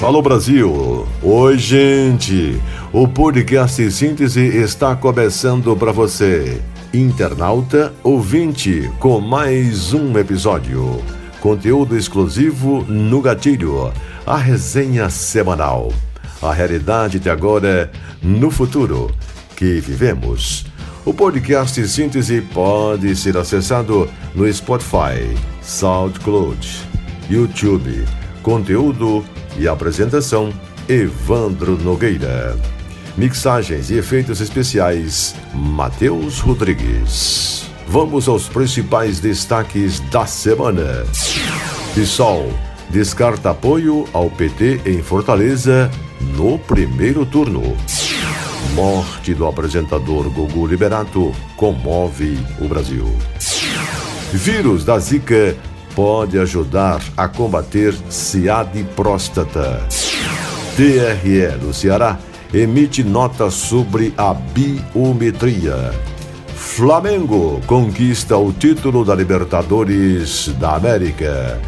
Alô Brasil! Oi gente! O podcast Síntese está começando para você, internauta ouvinte, com mais um episódio. Conteúdo exclusivo no gatilho, a resenha semanal. A realidade de agora, no futuro que vivemos. O podcast Síntese pode ser acessado no Spotify, SoundCloud, YouTube. Conteúdo e apresentação, Evandro Nogueira. Mixagens e efeitos especiais, Matheus Rodrigues. Vamos aos principais destaques da semana. PSOL descarta apoio ao PT em Fortaleza no primeiro turno. Morte do apresentador Gugu Liberato comove o Brasil. Vírus da Zika pode ajudar a combater ciática de próstata. TRE do Ceará emite nota sobre a biometria. Flamengo conquista o título da Libertadores da América.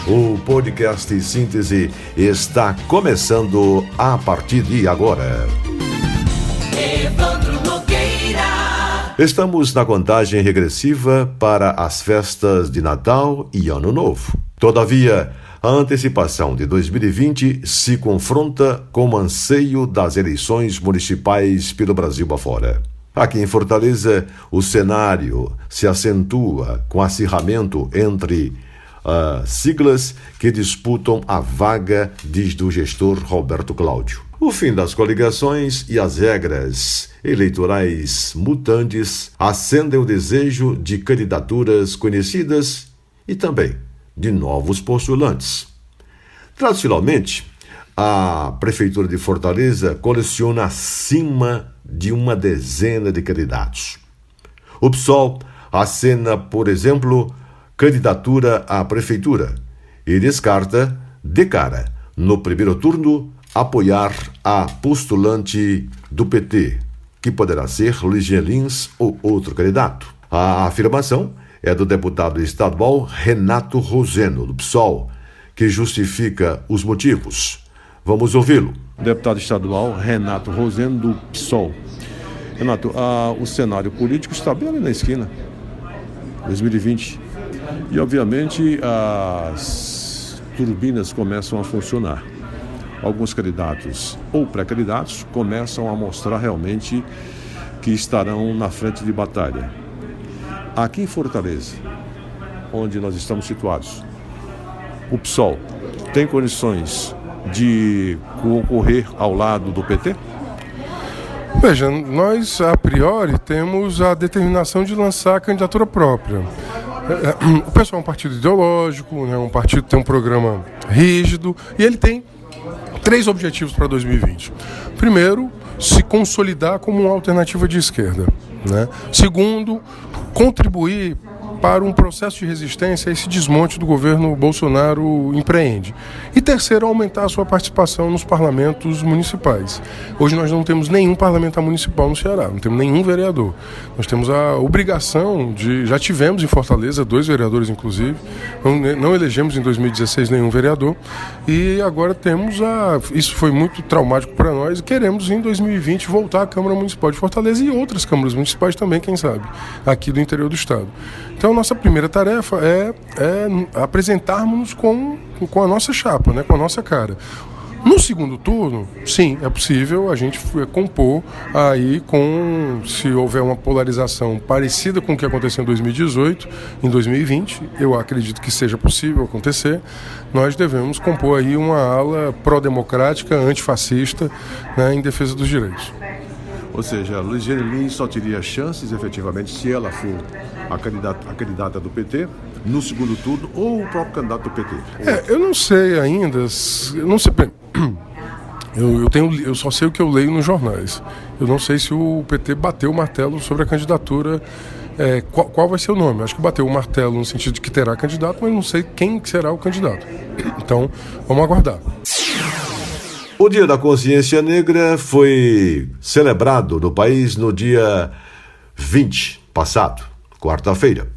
O podcast Síntese está começando a partir de agora. Estamos na contagem regressiva para as festas de Natal e Ano Novo. Todavia, a antecipação de 2020 se confronta com o anseio das eleições municipais pelo Brasil afora. Aqui em Fortaleza, o cenário se acentua com acirramento entre siglas que disputam a vaga, diz do gestor Roberto Cláudio. O fim das coligações e as regras eleitorais mutantes acendem o desejo de candidaturas conhecidas e também de novos postulantes. Tradicionalmente, a Prefeitura de Fortaleza coleciona acima de uma dezena de candidatos. O PSOL acena, por exemplo, candidatura à Prefeitura e descarta, de cara, no primeiro turno, apoiar a postulante do PT, que poderá ser Ligia Lins ou outro candidato. A afirmação é do deputado estadual Renato Roseno, do PSOL, que justifica os motivos. Vamos ouvi-lo. Deputado estadual Renato Roseno, do PSOL. Renato, o cenário político está bem ali na esquina, 2020. E, obviamente, as turbinas começam a funcionar. Alguns candidatos ou pré-candidatos começam a mostrar realmente que estarão na frente de batalha. Aqui em Fortaleza, onde nós estamos situados, o PSOL tem condições de concorrer ao lado do PT? Veja, nós a priori temos a determinação de lançar a candidatura própria. O PSOL é um partido ideológico, né, um partido que tem um programa rígido e ele tem 3 objetivos para 2020. Primeiro, se consolidar como uma alternativa de esquerda, né? Segundo, contribuir para um processo de resistência a esse desmonte do governo Bolsonaro empreende. E terceiro, aumentar a sua participação nos parlamentos municipais. Hoje nós não temos nenhum parlamentar municipal no Ceará, não temos nenhum vereador. Nós temos a obrigação já tivemos em Fortaleza 2 vereadores inclusive, não elegemos em 2016 nenhum vereador, e agora temos isso foi muito traumático para nós, e queremos em 2020 voltar à Câmara Municipal de Fortaleza e outras câmaras municipais também, quem sabe, aqui do interior do estado. Então, nossa primeira tarefa é apresentarmos-nos com a nossa chapa, né, com a nossa cara. No segundo turno, sim, é possível a gente compor aí se houver uma polarização parecida com o que aconteceu em 2018, em 2020, eu acredito que seja possível acontecer, nós devemos compor aí uma ala pró-democrática, antifascista, né, em defesa dos direitos. Ou seja, a Ligia Lins só teria chances, efetivamente, se ela for a candidata do PT no segundo turno ou o próprio candidato do PT? Eu não sei ainda, eu só sei o que eu leio nos jornais. Eu não sei se o PT bateu o martelo sobre a candidatura, qual vai ser o nome. Acho que bateu o martelo no sentido de que terá candidato, mas não sei quem será o candidato. Então, vamos aguardar. O Dia da Consciência Negra foi celebrado no país no dia 20 passado, quarta-feira.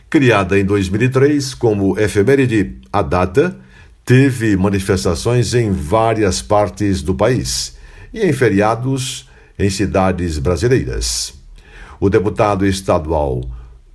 Criada em 2003 como efeméride, a data teve manifestações em várias partes do país e em feriados em cidades brasileiras. O deputado estadual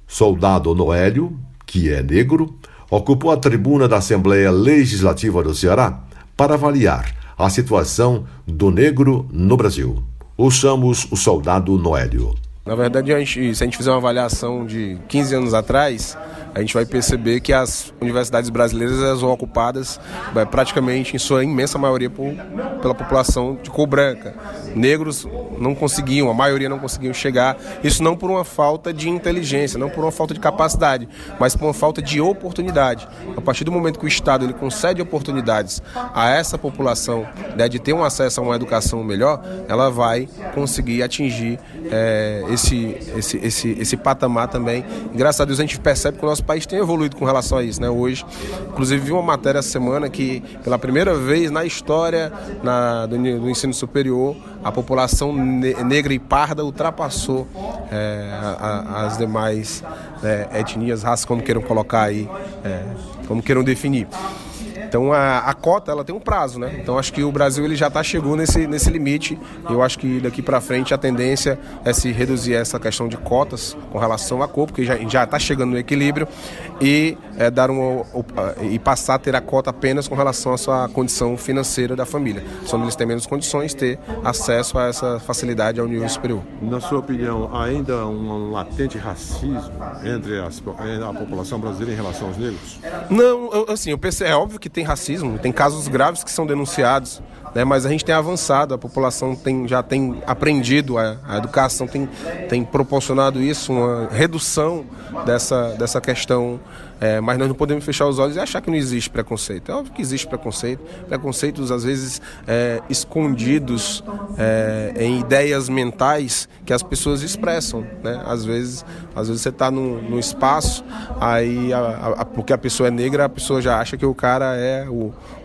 Soldado Noélio, que é negro, ocupou a tribuna da Assembleia Legislativa do Ceará para avaliar a situação do negro no Brasil. Ouçamos o Soldado Noélio. Na verdade, se a gente fizer uma avaliação de 15 anos atrás, a gente vai perceber que as universidades brasileiras elas são ocupadas praticamente, em sua imensa maioria, pela população de cor branca. Negros não conseguiam, a maioria não conseguiam chegar. Isso não por uma falta de inteligência, não por uma falta de capacidade, mas por uma falta de oportunidade. A partir do momento que o Estado ele concede oportunidades a essa população, né, de ter um acesso a uma educação melhor, ela vai conseguir atingir esse patamar também. E, graças a Deus a gente percebe que o nosso país tem evoluído com relação a isso, né? Hoje, inclusive, vi uma matéria essa semana que, pela primeira vez na história do ensino superior, a população negra e parda ultrapassou as demais etnias, raças, como queiram colocar aí, como queiram definir. Então a cota ela tem um prazo, né? Então acho que o Brasil ele já chegou nesse limite. Eu acho que daqui para frente a tendência é se reduzir essa questão de cotas com relação à cor, porque já está chegando no equilíbrio, e e passar a ter a cota apenas com relação à sua condição financeira da família. As famílias têm menos condições, ter acesso a essa facilidade ao nível superior. Na sua opinião, ainda há um latente racismo entre a população brasileira em relação aos negros? Não, eu pensei, é óbvio que tem racismo, tem casos graves que são denunciados, né, mas a gente tem avançado, a população já tem aprendido, a educação tem proporcionado isso, uma redução dessa questão, mas nós não podemos fechar os olhos e achar que não existe preconceito. É óbvio que existe preconceitos às vezes escondidos em ideias mentais que as pessoas expressam, né? Às vezes você está num espaço, aí porque a pessoa é negra, a pessoa já acha que o cara é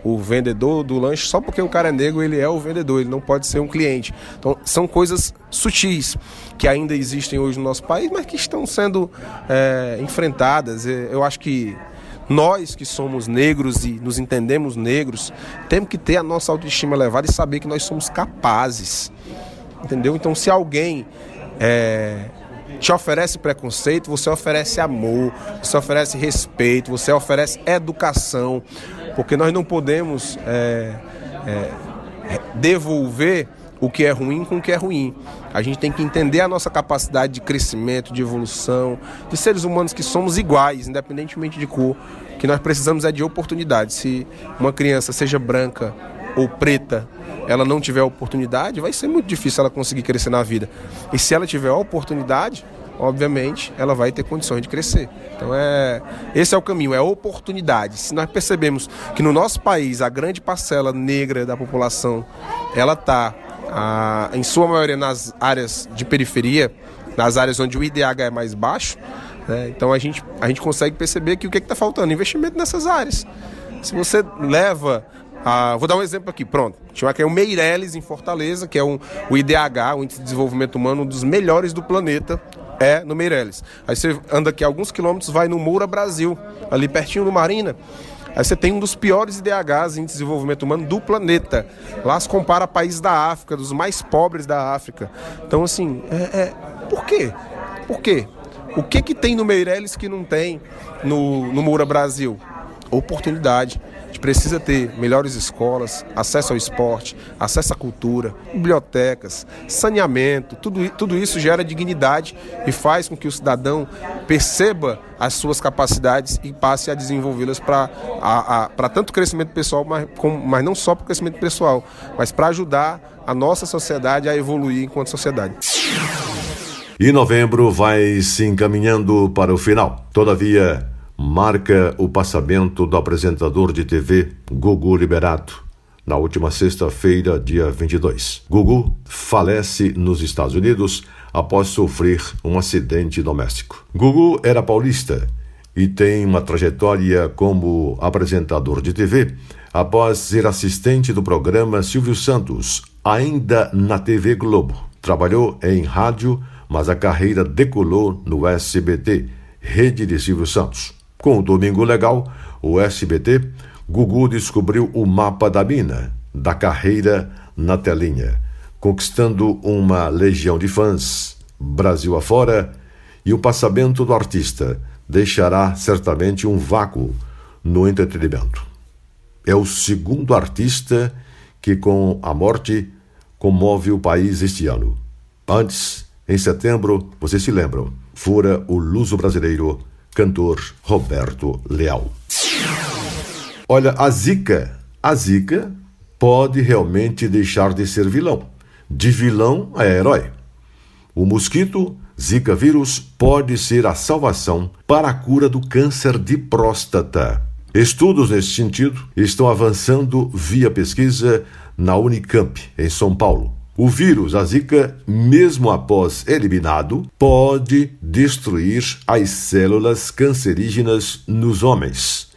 o vendedor do lanche, só porque o cara é negro ele é o vendedor, ele não pode ser um cliente. Então são coisas sutis que ainda existem hoje no nosso país, mas que estão sendo enfrentadas. Eu acho que nós que somos negros e nos entendemos negros, temos que ter a nossa autoestima elevada e saber que nós somos capazes, entendeu? Então se alguém te oferece preconceito, você oferece amor, você oferece respeito, você oferece educação, porque nós não podemos devolver o que é ruim com o que é ruim. A gente tem que entender a nossa capacidade de crescimento, de evolução, de seres humanos que somos iguais, independentemente de cor. O que nós precisamos é de oportunidade. Se uma criança, seja branca ou preta, ela não tiver oportunidade, vai ser muito difícil ela conseguir crescer na vida. E se ela tiver oportunidade, obviamente, ela vai ter condições de crescer. Então, esse é o caminho, é oportunidade. Se nós percebemos que no nosso país, a grande parcela negra da população, ela está, em sua maioria, nas áreas de periferia, nas áreas onde o IDH é mais baixo, né? Então a gente consegue perceber que o que está faltando? Investimento nessas áreas. Se você leva... vou dar um exemplo aqui, pronto. Tinha aqui o Meireles, em Fortaleza, que é o IDH, o Índice de Desenvolvimento Humano, um dos melhores do planeta, no Meireles. Aí você anda aqui alguns quilômetros, vai no Moura Brasil, ali pertinho do Marina. Aí você tem um dos piores IDHs, Índice de Desenvolvimento Humano, do planeta. Lá se compara a países da África, dos mais pobres da África. Então, assim, por quê? Por quê? O que tem no Meireles que não tem no Moura Brasil? Oportunidade. A gente precisa ter melhores escolas, acesso ao esporte, acesso à cultura, bibliotecas, saneamento. Tudo isso gera dignidade e faz com que o cidadão perceba as suas capacidades e passe a desenvolvê-las para tanto crescimento pessoal, mas não só para o crescimento pessoal, mas para ajudar a nossa sociedade a evoluir enquanto sociedade. E novembro vai se encaminhando para o final. Todavia, marca o passamento do apresentador de TV Gugu Liberato, na última sexta-feira, dia 22. Gugu falece nos Estados Unidos após sofrer um acidente doméstico. Gugu era paulista e tem uma trajetória como apresentador de TV após ser assistente do programa Silvio Santos, ainda na TV Globo. Trabalhou em rádio, mas a carreira decolou no SBT, rede de Silvio Santos. Com o Domingo Legal, o SBT Gugu descobriu o mapa da mina, da carreira na telinha, conquistando uma legião de fãs, Brasil afora, e o passamento do artista deixará certamente um vácuo no entretenimento. É o segundo artista que, com a morte, comove o país este ano. Antes, em setembro, vocês se lembram, fora o luso-brasileiro cantor Roberto Leal. Olha, a Zika pode realmente deixar de ser vilão. De vilão a herói. O mosquito Zika vírus pode ser a salvação para a cura do câncer de próstata. Estudos nesse sentido estão avançando via pesquisa na Unicamp, em São Paulo. O vírus, a Zika, mesmo após eliminado, pode destruir as células cancerígenas nos homens.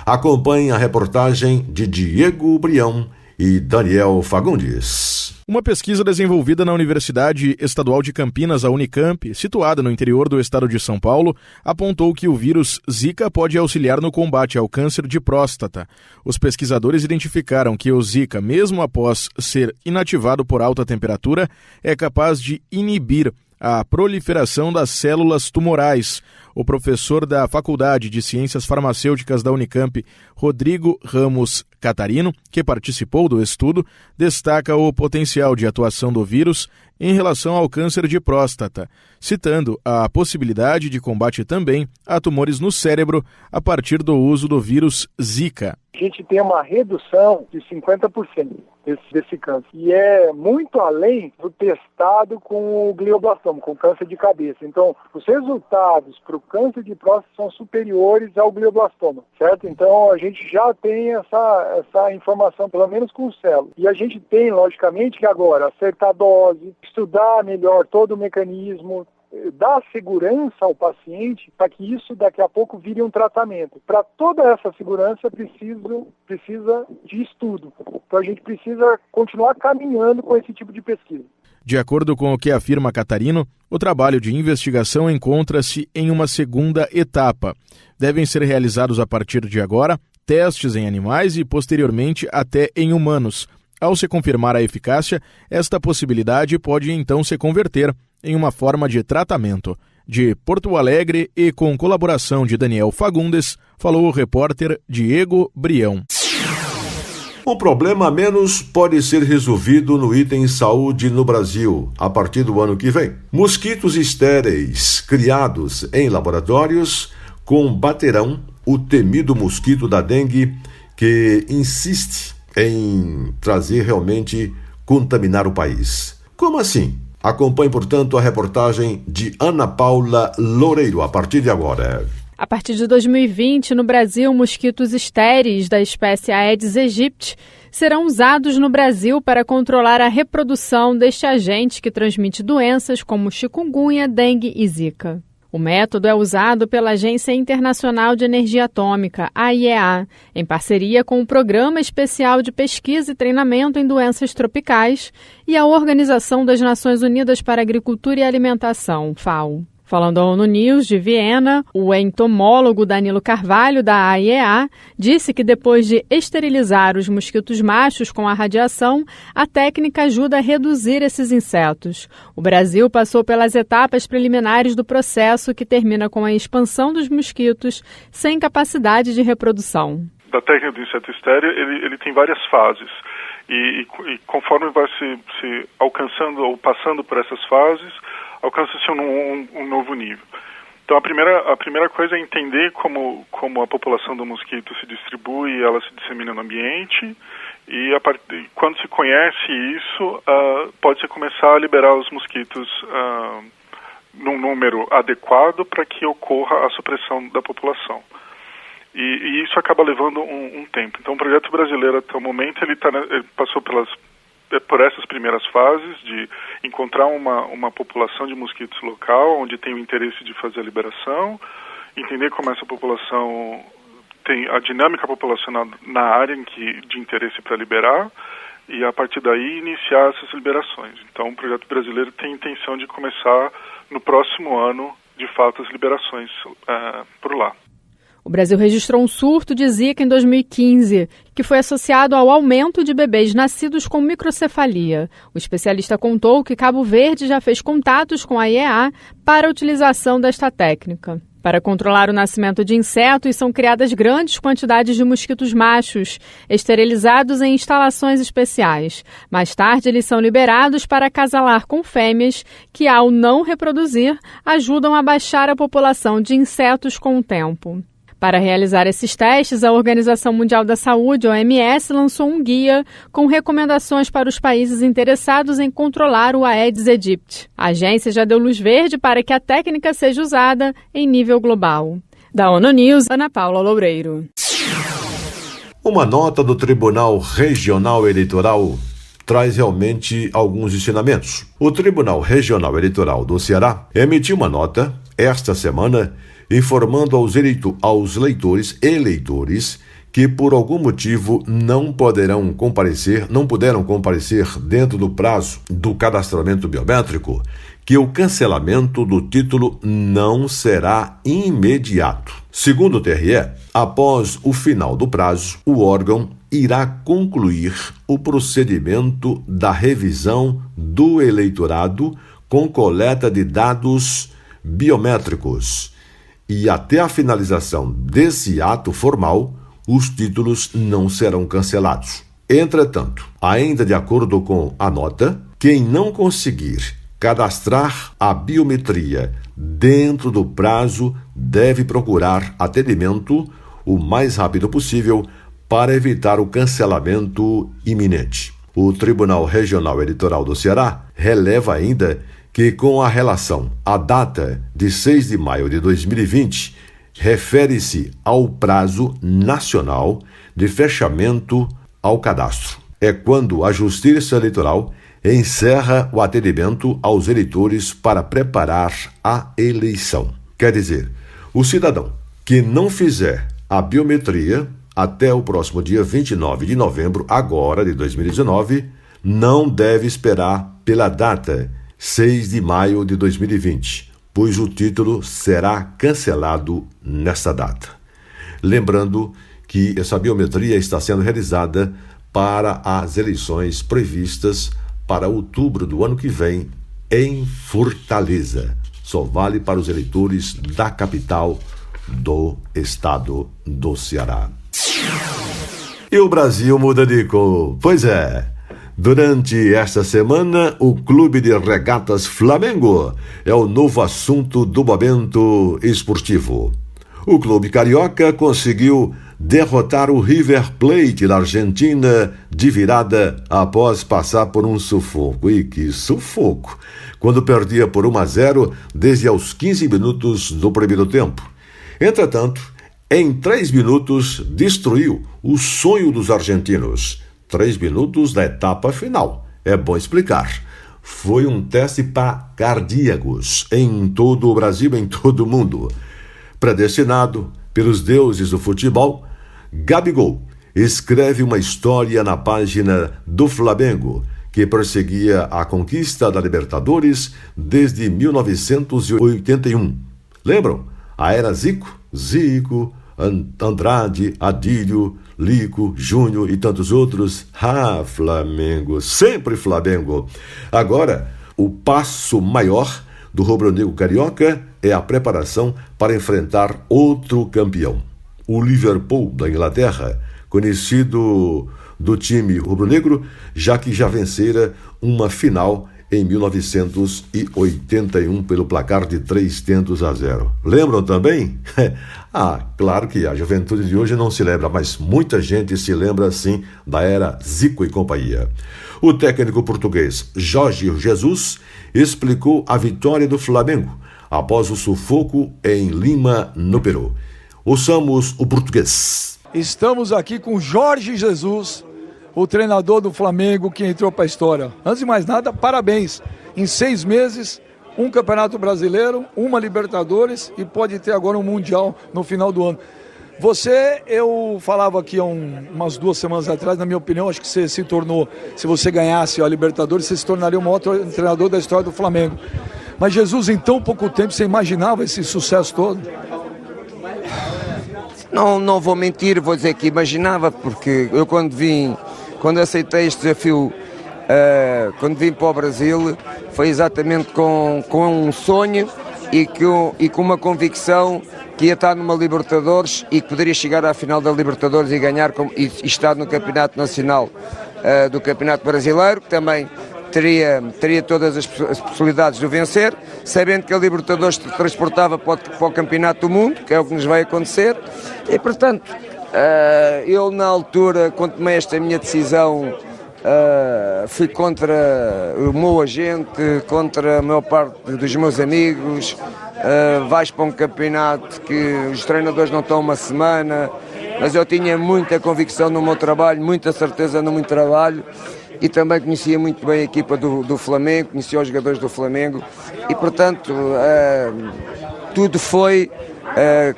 Acompanhe a reportagem de Diego Brião e Daniel Fagundes. Uma pesquisa desenvolvida na Universidade Estadual de Campinas, a Unicamp, situada no interior do estado de São Paulo, apontou que o vírus Zika pode auxiliar no combate ao câncer de próstata. Os pesquisadores identificaram que o Zika, mesmo após ser inativado por alta temperatura, é capaz de inibir a proliferação das células tumorais. O professor da Faculdade de Ciências Farmacêuticas da Unicamp, Rodrigo Ramos Catarino, que participou do estudo, destaca o potencial de atuação do vírus em relação ao câncer de próstata, citando a possibilidade de combate também a tumores no cérebro a partir do uso do vírus Zika. A gente tem uma redução de 50% desse câncer. E é muito além do testado com o glioblastoma, com o câncer de cabeça. Então, os resultados para o câncer de próstata são superiores ao glioblastoma, certo? Então, a gente já tem essa informação, pelo menos com o célula. E a gente tem, logicamente, que agora acertar a dose, estudar melhor todo o mecanismo, dar segurança ao paciente para que isso daqui a pouco vire um tratamento. Para toda essa segurança precisa de estudo. Então a gente precisa continuar caminhando com esse tipo de pesquisa. De acordo com o que afirma Catarino, o trabalho de investigação encontra-se em uma segunda etapa. Devem ser realizados a partir de agora testes em animais e posteriormente até em humanos. Ao se confirmar a eficácia, esta possibilidade pode então se converter em uma forma de tratamento. De Porto Alegre e com colaboração de Daniel Fagundes, falou o repórter Diego Brião. Um problema a menos pode ser resolvido no item saúde no Brasil a partir do ano que vem. Mosquitos estéreis criados em laboratórios combaterão o temido mosquito da dengue que insiste em trazer realmente contaminar o país. Como assim? Acompanhe, portanto, a reportagem de Ana Paula Loureiro a partir de agora. A partir de 2020, no Brasil, mosquitos estéreis da espécie Aedes aegypti serão usados no Brasil para controlar a reprodução deste agente que transmite doenças como chikungunya, dengue e zika. O método é usado pela Agência Internacional de Energia Atômica, AIEA, em parceria com o Programa Especial de Pesquisa e Treinamento em Doenças Tropicais e a Organização das Nações Unidas para a Agricultura e Alimentação, FAO. Falando ao ONU News de Viena, o entomólogo Danilo Carvalho, da AIEA, disse que depois de esterilizar os mosquitos machos com a radiação, a técnica ajuda a reduzir esses insetos. O Brasil passou pelas etapas preliminares do processo, que termina com a expansão dos mosquitos sem capacidade de reprodução. Da técnica do inseto estéreo, ele tem várias fases. E conforme vai se alcançando ou passando por essas fases, alcança-se um novo nível. Então a primeira coisa é entender como a população do mosquito se distribui e ela se dissemina no ambiente, e quando se conhece isso, pode-se começar a liberar os mosquitos num número adequado para que ocorra a supressão da população. E isso acaba levando um tempo. Então o projeto brasileiro até o momento ele passou por essas primeiras fases de encontrar uma população de mosquitos local, onde tem o interesse de fazer a liberação, entender como essa população tem a dinâmica populacional na área de interesse para liberar, e a partir daí iniciar essas liberações. Então o projeto brasileiro tem a intenção de começar no próximo ano, de fato, as liberações por lá. O Brasil registrou um surto de Zika em 2015, que foi associado ao aumento de bebês nascidos com microcefalia. O especialista contou que Cabo Verde já fez contatos com a IEA para a utilização desta técnica. Para controlar o nascimento de insetos, são criadas grandes quantidades de mosquitos machos, esterilizados em instalações especiais. Mais tarde, eles são liberados para acasalar com fêmeas que, ao não reproduzir, ajudam a baixar a população de insetos com o tempo. Para realizar esses testes, a Organização Mundial da Saúde, OMS, lançou um guia com recomendações para os países interessados em controlar o Aedes aegypti. A agência já deu luz verde para que a técnica seja usada em nível global. Da ONU News, Ana Paula Loureiro. Uma nota do Tribunal Regional Eleitoral traz realmente alguns ensinamentos. O Tribunal Regional Eleitoral do Ceará emitiu uma nota esta semana informando aos eleitores que por algum motivo não puderam comparecer dentro do prazo do cadastramento biométrico, que o cancelamento do título não será imediato. Segundo o TRE, após o final do prazo, o órgão irá concluir o procedimento da revisão do eleitorado com coleta de dados biométricos. E até a finalização desse ato formal, os títulos não serão cancelados. Entretanto, ainda de acordo com a nota, quem não conseguir cadastrar a biometria dentro do prazo deve procurar atendimento o mais rápido possível para evitar o cancelamento iminente. O Tribunal Regional Eleitoral do Ceará releva ainda que com a relação à data de 6 de maio de 2020, refere-se ao prazo nacional de fechamento ao cadastro. É quando a Justiça Eleitoral encerra o atendimento aos eleitores para preparar a eleição. Quer dizer, o cidadão que não fizer a biometria até o próximo dia 29 de novembro, agora de 2019, não deve esperar pela data 6 de maio de 2020, pois o título será cancelado nessa data. Lembrando que essa biometria está sendo realizada para as eleições previstas para outubro do ano que vem em Fortaleza. Só vale para os eleitores da capital do estado do Ceará. E o Brasil muda de cor. Pois é. Durante esta semana, o Clube de Regatas Flamengo é o novo assunto do momento esportivo. O clube carioca conseguiu derrotar o River Plate da Argentina de virada após passar por um sufoco. E que sufoco! Quando perdia por 1-0 desde aos 15 minutos do primeiro tempo. Entretanto, em 3 minutos, destruiu o sonho dos argentinos. 3 minutos da etapa final. É bom explicar. Foi um teste para cardíacos em todo o Brasil, em todo o mundo. Predestinado pelos deuses do futebol, Gabigol escreve uma história na página do Flamengo, que perseguia a conquista da Libertadores desde 1981. Lembram? A era Zico, Andrade, Adílio, Lico, Júnior e tantos outros. Flamengo, sempre Flamengo. Agora, o passo maior do rubro-negro carioca é a preparação para enfrentar outro campeão, o Liverpool da Inglaterra, conhecido do time rubro-negro, já que já vencera uma final em 1981 pelo placar de 3-0. Lembram também? Claro que a juventude de hoje não se lembra, mas muita gente se lembra sim da era Zico e companhia. O técnico português Jorge Jesus explicou a vitória do Flamengo após o sufoco em Lima, no Peru. Ouçamos o português. Estamos aqui com Jorge Jesus, o treinador do Flamengo que entrou para a história. Antes de mais nada, parabéns. Em 6 meses, um Campeonato Brasileiro, uma Libertadores e pode ter agora um Mundial no final do ano. Você, eu falava aqui há umas 2 semanas atrás, na minha opinião, acho que você se tornou, se você ganhasse a Libertadores, você se tornaria o maior treinador da história do Flamengo. Mas Jesus, em tão pouco tempo, você imaginava esse sucesso todo? Não vou mentir, vou dizer que imaginava, porque eu quando aceitei este desafio, quando vim para o Brasil, foi exatamente com um sonho e com uma convicção que ia estar numa Libertadores e que poderia chegar à final da Libertadores e ganhar e estar no Campeonato Nacional do Campeonato Brasileiro, que também teria todas as possibilidades de vencer, sabendo que a Libertadores transportava para o Campeonato do Mundo, que é o que nos vai acontecer, e portanto, eu na altura, quando tomei esta minha decisão, fui contra o meu agente, contra a maior parte dos meus amigos. Vais para um campeonato que os treinadores não estão uma semana, mas eu tinha muita convicção no meu trabalho, muita certeza no meu trabalho, e também conhecia muito bem a equipa do Flamengo, conhecia os jogadores do Flamengo, e portanto tudo foi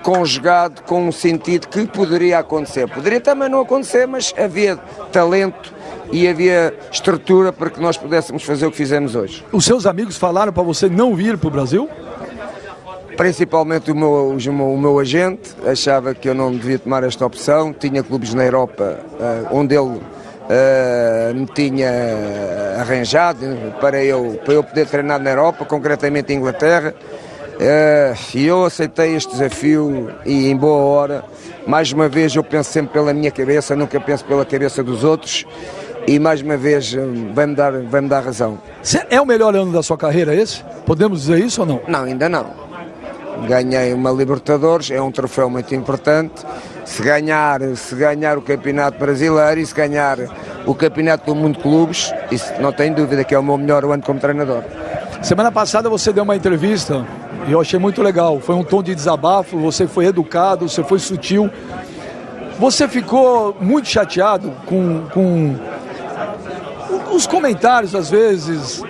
conjugado com um sentido que poderia acontecer. Poderia também não acontecer, mas havia talento e havia estrutura para que nós pudéssemos fazer o que fizemos hoje. Os seus amigos falaram para você não vir para o Brasil? Principalmente o meu agente achava que eu não devia tomar esta opção. Tinha clubes na Europa onde ele me tinha arranjado para eu poder treinar na Europa, concretamente em Inglaterra. E eu aceitei este desafio e em boa hora. Mais uma vez eu penso sempre pela minha cabeça, nunca penso pela cabeça dos outros, e mais uma vez vai-me dar razão. É o melhor ano da sua carreira esse? Podemos dizer isso ou não? Não, ainda não. Ganhei uma Libertadores, é um troféu muito importante. Se ganhar o Campeonato Brasileiro e se ganhar o Campeonato do Mundo de Clubes, isso não tem dúvida que é o meu melhor ano como treinador. Semana passada você deu uma entrevista e eu achei muito legal. Foi um tom de desabafo, você foi educado, você foi sutil. Você ficou muito chateado com os comentários, às vezes,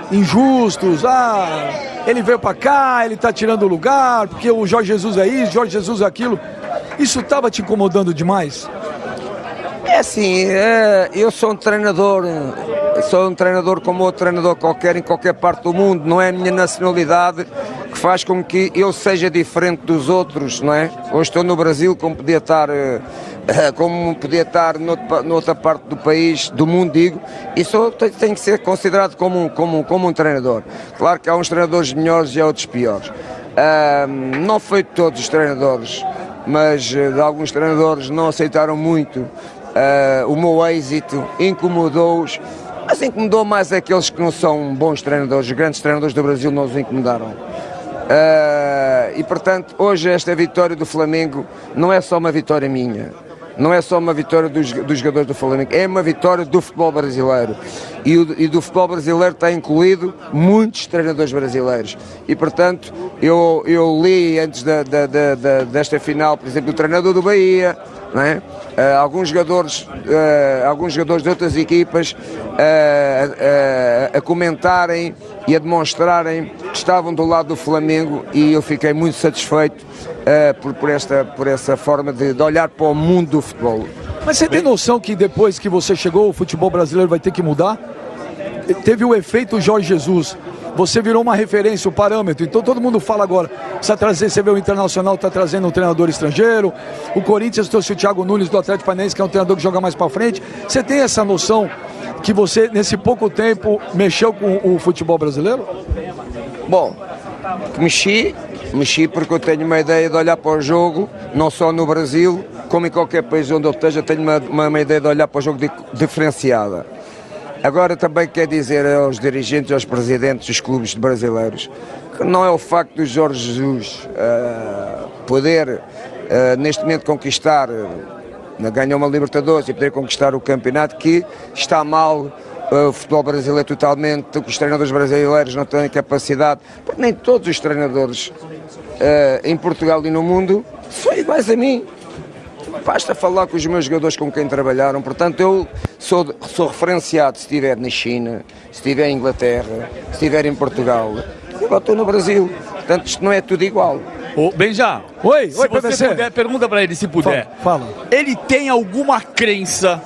injustos. Ele veio para cá, ele está tirando o lugar, porque o Jorge Jesus é isso, Jorge Jesus é aquilo. Isso estava te incomodando demais? É assim, eu sou um treinador como outro treinador qualquer em qualquer parte do mundo. Não é a minha nacionalidade que faz com que eu seja diferente dos outros, não é? Hoje estou no Brasil, como podia estar noutra parte do país, do mundo, digo, e tenho que ser considerado como um treinador. Claro que há uns treinadores melhores e há outros piores. Não foi de todos os treinadores, mas de alguns treinadores não aceitaram muito o meu êxito, incomodou-os, mas incomodou mais aqueles que não são bons treinadores. Os grandes treinadores do Brasil não os incomodaram. E portanto, hoje esta vitória do Flamengo não é só uma vitória minha, não é só uma vitória dos jogadores do Flamengo, é uma vitória do futebol brasileiro, e do futebol brasileiro está incluído muitos treinadores brasileiros, e portanto eu li antes desta final, por exemplo, o treinador do Bahia, não é? Alguns jogadores de outras equipas a comentarem e a demonstrarem que estavam do lado do Flamengo, e eu fiquei muito satisfeito por essa forma de olhar para o mundo do futebol. Mas você tem noção que depois que você chegou, o futebol brasileiro vai ter que mudar? Teve o efeito Jorge Jesus. Você virou uma referência, um parâmetro. Então todo mundo fala agora, precisa trazer, você vê o Internacional está trazendo um treinador estrangeiro, o Corinthians trouxe o Thiago Nunes do Atlético Paranaense, que é um treinador que joga mais para frente. Você tem essa noção que você, nesse pouco tempo, mexeu com o futebol brasileiro? Bom, mexi porque eu tenho uma ideia de olhar para o jogo, não só no Brasil, como em qualquer país onde eu esteja, tenho uma ideia de olhar para o jogo diferenciada. Agora também quer dizer aos dirigentes e aos presidentes dos clubes brasileiros que não é o facto do Jorge Jesus poder neste momento conquistar, ganhar uma Libertadores e poder conquistar o campeonato, que está mal o futebol brasileiro totalmente, que os treinadores brasileiros não têm capacidade, porque nem todos os treinadores em Portugal e no mundo são iguais a mim. Basta falar com os meus jogadores com quem trabalharam. Portanto, eu sou referenciado se estiver na China, se estiver em Inglaterra, se estiver em Portugal. Eu estou no Brasil. Portanto, isto não é tudo igual. Ô, Benja, oi, se você PVC. puder, pergunta para ele, se puder. Fala. Ele tem alguma crença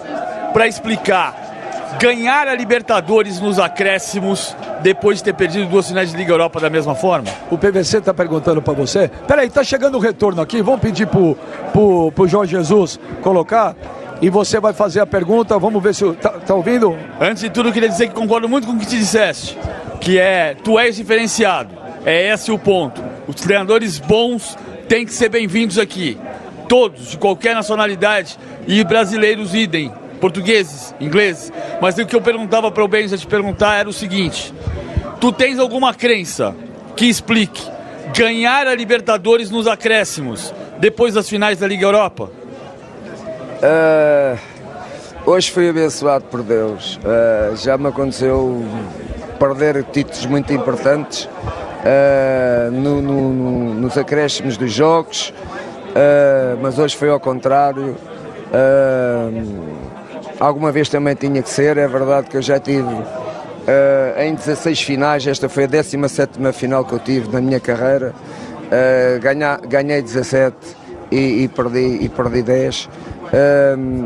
para explicar ganhar a Libertadores nos acréscimos depois de ter perdido 2 finais de Liga Europa da mesma forma? O PVC está perguntando para você. Peraí, tá chegando o retorno aqui. Vamos pedir pro Jorge Jesus colocar e você vai fazer a pergunta. Vamos ver se tá ouvindo? Antes de tudo, eu queria dizer que concordo muito com o que te disseste, que tu és diferenciado. É esse o ponto. Os treinadores bons têm que ser bem-vindos aqui. Todos, de qualquer nacionalidade, e brasileiros idem. Portugueses, ingleses. Mas o que eu perguntava para o Benja te perguntar era o seguinte: tu tens alguma crença que explique ganhar a Libertadores nos acréscimos depois das finais da Liga Europa? Hoje fui abençoado por Deus. Já me aconteceu perder títulos muito importantes nos acréscimos dos jogos, mas hoje foi ao contrário. Alguma vez também tinha que ser. É verdade que eu já tive em 16 finais. Esta foi a 17ª final que eu tive na minha carreira. Ganhei 17 e perdi 10.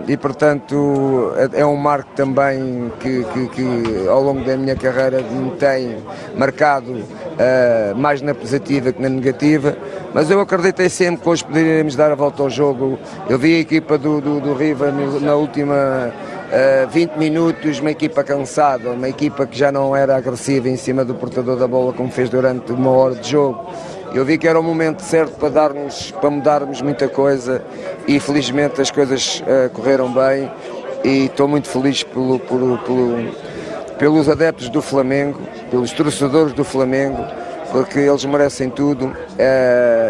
E portanto é um marco também que ao longo da minha carreira me tem marcado mais na positiva que na negativa, mas eu acreditei sempre que hoje poderíamos dar a volta ao jogo. Eu vi a equipa do River na última 20 minutos, uma equipa cansada, uma equipa que já não era agressiva em cima do portador da bola como fez durante 1 hora de jogo. Eu vi que era o momento certo para mudarmos muita coisa e felizmente as coisas correram bem e estou muito feliz pelos adeptos do Flamengo, pelos torcedores do Flamengo, porque eles merecem tudo,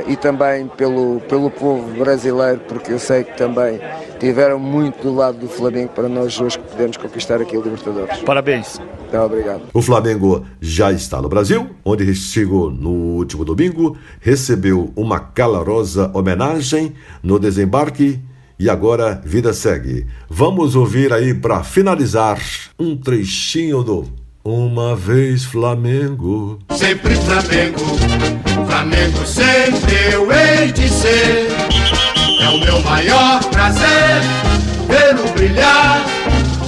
e também pelo povo brasileiro, porque eu sei que também tiveram muito do lado do Flamengo para nós hoje que podemos conquistar aqui o Libertadores. Parabéns. Então, obrigado. O Flamengo já está no Brasil, onde chegou no último domingo, recebeu uma calorosa homenagem no desembarque e agora vida segue. Vamos ouvir aí para finalizar um trechinho do Uma Vez Flamengo. Sempre Flamengo, Flamengo sempre eu hei de ser. É o meu maior prazer vê-lo brilhar,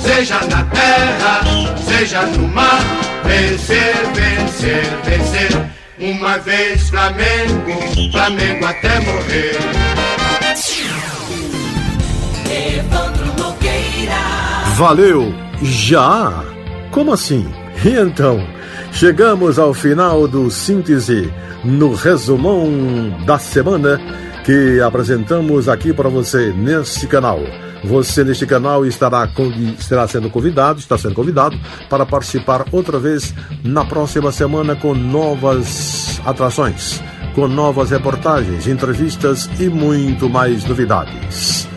seja na terra, seja no mar. Vencer, vencer, vencer. Uma vez Flamengo, Flamengo até morrer. Evandro Nogueira. Valeu! Já? Como assim? E então, chegamos ao final do Síntese, no resumão da semana que apresentamos aqui para você neste canal. Você neste canal está sendo convidado para participar outra vez na próxima semana com novas atrações, com novas reportagens, entrevistas e muito mais novidades.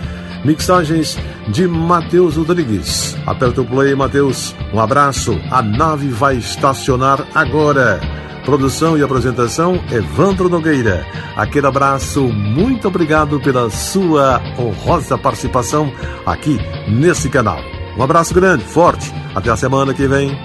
Mixagens de Matheus Rodrigues. Aperta o play, Matheus. Um abraço. A nave vai estacionar agora. Produção e apresentação, Evandro Nogueira. Aquele abraço, muito obrigado pela sua honrosa participação aqui nesse canal. Um abraço grande, forte. Até a semana que vem.